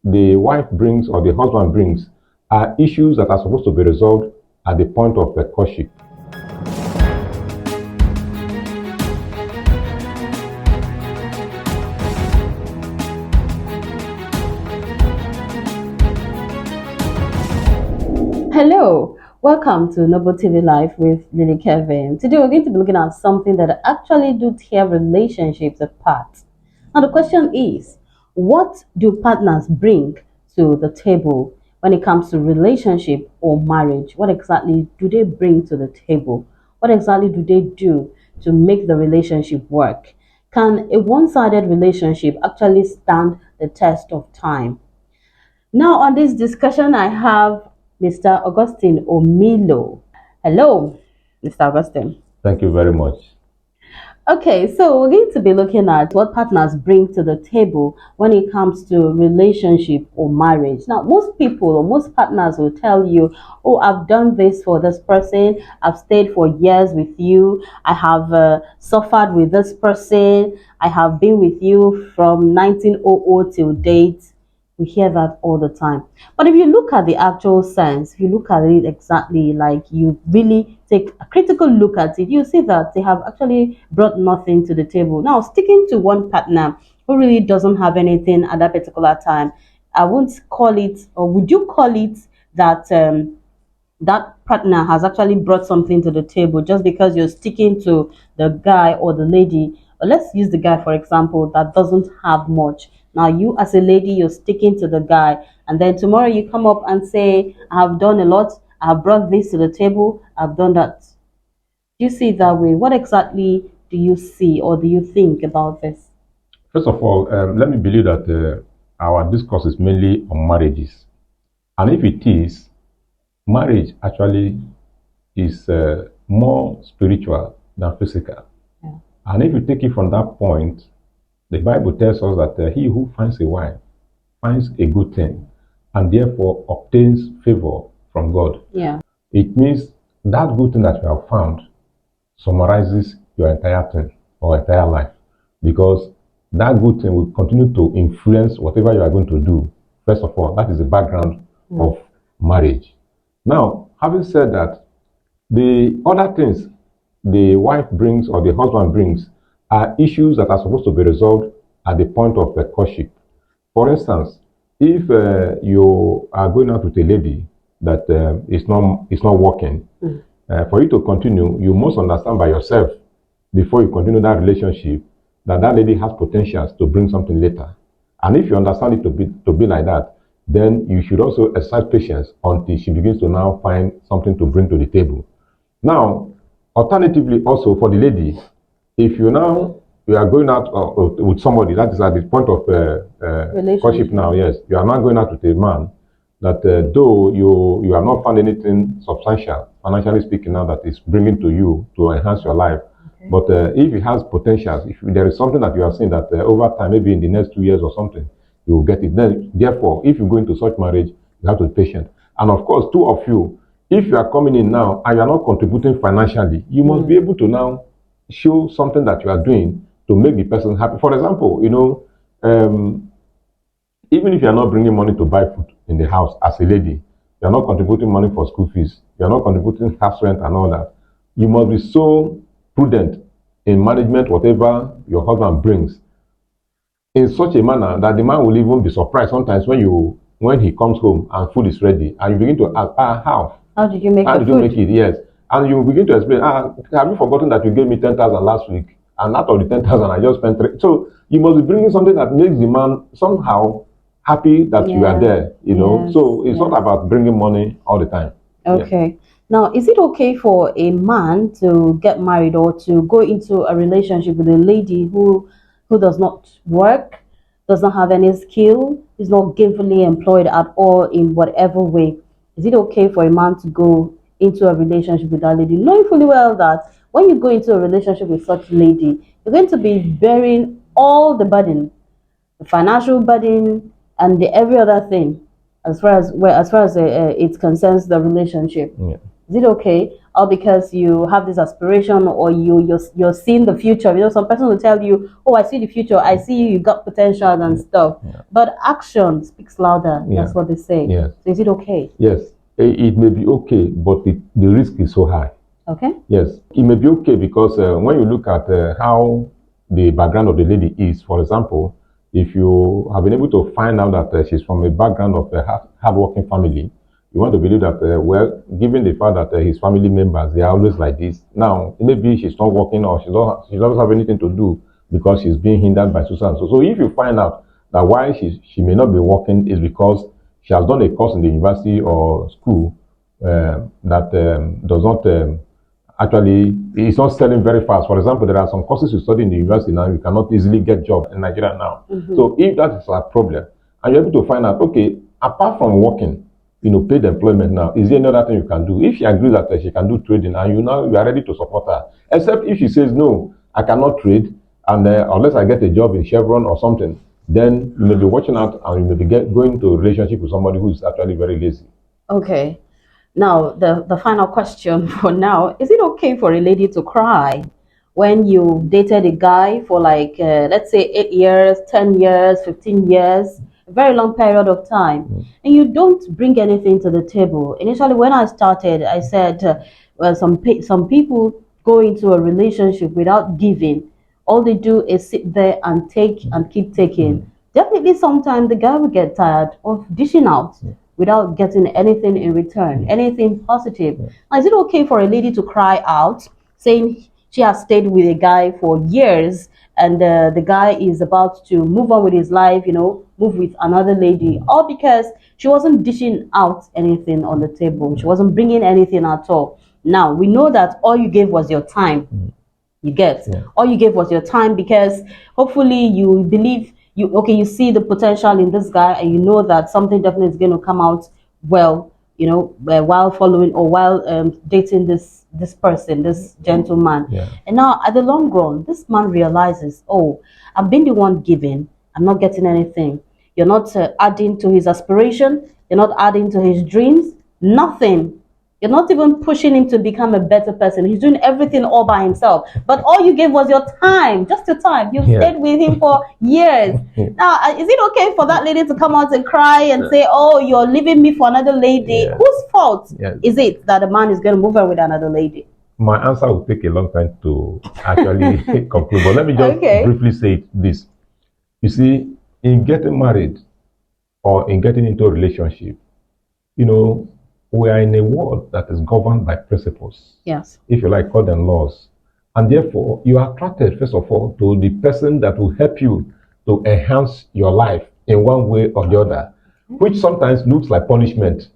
the wife brings or the husband brings are issues that are supposed to be resolved at the point of the courtship. Hello, welcome to Noble TV Live with Lily Kevin. Today we're going to be looking at something that actually do tear relationships apart. Now the question is, what do partners bring to the table when it comes to relationship or marriage? What exactly do they bring to the table? What exactly do they do to make the relationship work? Can a one-sided relationship actually stand the test of time? Now, on this discussion, I have Mr. Augustine Omilo. Hello, Mr. Augustine. Thank you very much. Okay, so we're going to be looking at what partners bring to the table when it comes to relationship or marriage. Now, most people or most partners will tell you, oh, I've done this for this person. I've stayed for years with you. I have suffered with this person. I have been with you from 1900 till date. We hear that all the time. But if you look at the actual sense, if you look at it exactly, like you really take a critical look at it, you see that they have actually brought nothing to the table. Now, sticking to one partner who really doesn't have anything at that particular time, I won't call it, or would you call it that that partner has actually brought something to the table just because you're sticking to the guy or the lady? But let's use the guy, for example, that doesn't have much. Now, you as a lady, you're sticking to the guy, and then tomorrow you come up and say, I have done a lot, I have brought this to the table, I've done that. Do you see it that way? What exactly do you see or do you think about this? First of all, let me believe that our discourse is mainly on marriages. And if it is, marriage actually is more spiritual than physical. Yeah. And if you take it from that point, the Bible tells us that he who finds a wife finds a good thing and therefore obtains favor from God. Yeah. It means that good thing that you have found summarizes your entire thing or entire life, because that good thing will continue to influence whatever you are going to do. First of all, that is the background of marriage. Now, having said that, the other things the wife brings or the husband brings are issues that are supposed to be resolved at the point of the courtship. For instance, if you are going out with a lady that is not working, for you to continue, you must understand by yourself before you continue that relationship that that lady has potentials to bring something later. And if you understand it to be like that, then you should also exercise patience until she begins to now find something to bring to the table. Now, alternatively, also for the lady, if you are going out with somebody that is at the point of courtship now, yes, you are not going out with a man that though you have not found anything substantial, financially speaking, now that is bringing to you to enhance your life. Okay. But if it has potentials, if there is something that you are seeing that over time, maybe in the next 2 years or something, you will get it. Then, therefore, if you go into such marriage, you have to be patient. And of course, two of you, if you are coming in now and you are not contributing financially, you must be able to now show something that you are doing to make the person happy. For example, even if you are not bringing money to buy food in the house as a lady, you are not contributing money for school fees, you are not contributing house rent and all that, you must be so prudent in management whatever your husband brings in such a manner that the man will even be surprised sometimes when he comes home and food is ready and you begin to ask, how did you make How did you make it? Yes. And you begin to explain, have you forgotten that you gave me 10,000 last week? And out of the 10,000, I just spent 3. So you must be bringing something that makes the man somehow happy that you are there, you know. So it's not about bringing money all the time. Okay. Yeah. Now, is it okay for a man to get married or to go into a relationship with a lady who does not work, does not have any skill, is not gainfully employed at all in whatever way? Is it okay for a man to go into a relationship with that lady, knowing fully well that when you go into a relationship with such a lady, you're going to be bearing all the burden, the financial burden, and every other thing, as far as it concerns the relationship? Yeah. Is it okay? or because you have this aspiration, or you're seeing the future. You know, some person will tell you, "Oh, I see the future. I see you got potential and stuff." Yeah. But action speaks louder. Yeah. That's what they say. Yes. So is it okay? Yes. It may be okay, but the risk is so high. Okay. Yes, it may be okay because when you look at how the background of the lady is, for example, if you have been able to find out that she's from a background of a hardworking family, you want to believe that, well, given the fact that his family members, they are always like this. Now, maybe she's not working, or she doesn't have anything to do because she's being hindered by so and so. So if you find out that why she may not be working is because she has done a course in the university or school that does not actually, it's not selling very fast. For example, there are some courses you study in the university now, you cannot easily get jobs in Nigeria now. So if that is a problem, and you're able to find out, okay, apart from working, paid employment now, is there any other thing you can do? If she agrees that she can do trading, and you are ready to support her, except if she says, no, I cannot trade, and unless I get a job in Chevron or something, then you may be watching out, and you may be going to a relationship with somebody who is actually very lazy. Okay. Now, the final question for now, is it okay for a lady to cry when you dated a guy for like, let's say 8 years, 10 years, 15 years, a very long period of time, and you don't bring anything to the table? Initially, when I started, I said, well, some people go into a relationship without giving. All they do is sit there and take and keep taking. Definitely, sometimes the guy will get tired of dishing out without getting anything in return, anything positive. Now, is it okay for a lady to cry out, saying she has stayed with a guy for years, and the guy is about to move on with his life, move with another lady, all because she wasn't dishing out anything on the table, she wasn't bringing anything at all? Now, we know that all you gave was your time. You get, all you gave was your time, because hopefully you believe you see the potential in this guy, and you know that something definitely is going to come out well, while following, or while dating this person, this gentleman. And now at the long run, this man realizes, oh, I've been the one giving, I'm not getting anything. You're not adding to his aspiration, you're not adding to his dreams, nothing. You're not even pushing him to become a better person. He's doing everything all by himself. But all you gave was your time, just your time. You stayed with him for years. Now, is it okay for that lady to come out and cry and say, oh, you're leaving me for another lady? Whose fault is it that the man is going to move on with another lady? My answer will take a long time to actually conclude. But let me just briefly say this. You see, in getting married or in getting into a relationship, we are in a world that is governed by principles. Yes. If you like, call them laws. And therefore, you are attracted, first of all, to the person that will help you to enhance your life in one way or the other, which sometimes looks like punishment.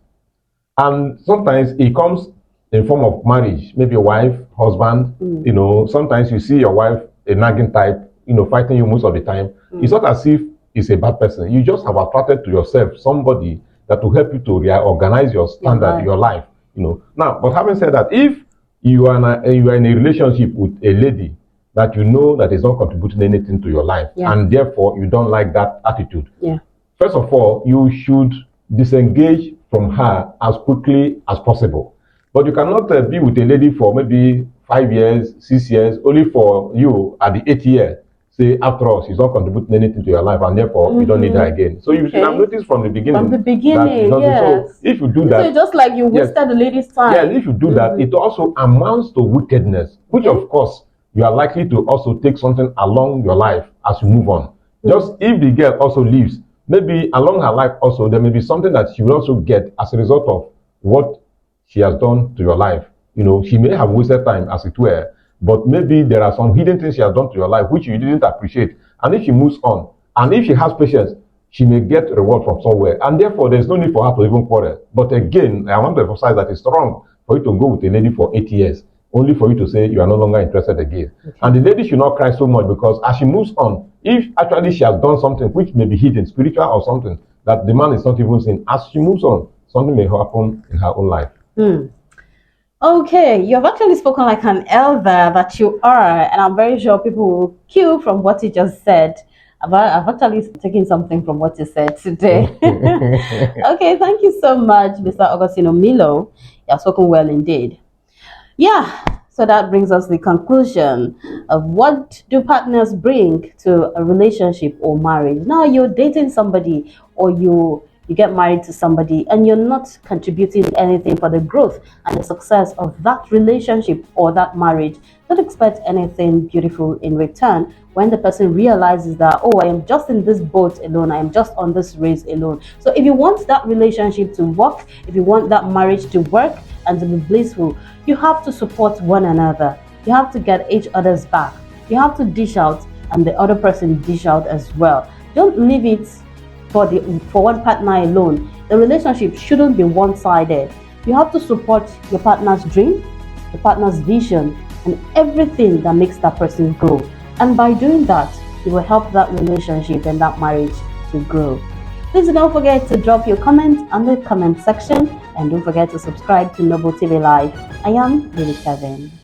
And sometimes it comes in form of marriage, maybe a wife, husband. Sometimes you see your wife, a nagging type, fighting you most of the time. It's not as if it's a bad person. You just have attracted to yourself somebody that will help you to reorganize your standard, your life. Now, but having said that, if you are in a relationship with a lady that you know that is not contributing anything to your life, and therefore you don't like that attitude, first of all, you should disengage from her as quickly as possible. But you cannot be with a lady for maybe 5 years, 6 years, only for you at the 8th year say, after all, she's not contributing anything to your life, and therefore you don't need her again. So you should have noticed from the beginning. From the beginning, So if you do that, so just like you wasted the lady's time. Yeah, if you do that, it also amounts to wickedness, which of course you are likely to also take something along your life as you move on. Just if the girl also leaves, maybe along her life also there may be something that she will also get as a result of what she has done to your life. She may have wasted time, as it were, but maybe there are some hidden things she has done to your life which you didn't appreciate. And if she moves on, and if she has patience, she may get reward from somewhere. And therefore, there's no need for her to even quarrel. But again, I want to emphasize that it's wrong for you to go with a lady for 8 years, only for you to say you are no longer interested again. And the lady should not cry so much, because as she moves on, if actually she has done something which may be hidden, spiritual or something, that the man is not even seeing, as she moves on, something may happen in her own life. Okay, you have actually spoken like an elder that you are, and I'm very sure people will cue from what you just said. I've actually taken something from what you said today. Okay, thank you so much, Mr. Augustino Milo. You have spoken well indeed. Yeah, so that brings us to the conclusion of what do partners bring to a relationship or marriage. Now you're dating somebody or you get married to somebody and you're not contributing anything for the growth and the success of that relationship or that marriage. Don't expect anything beautiful in return when the person realizes that, oh, I am just in this boat alone, I am just on this race alone. So if you want that relationship to work, if you want that marriage to work and to be blissful, you have to support one another. You have to get each other's back. You have to dish out and the other person dish out as well. Don't leave it for one partner alone. The relationship shouldn't be one-sided. You have to support your partner's dream, your partner's vision, and everything that makes that person grow. And by doing that, you will help that relationship and that marriage to grow. Please don't forget to drop your comment on the comment section and don't forget to subscribe to Noble TV Live. I am Lily Kevin.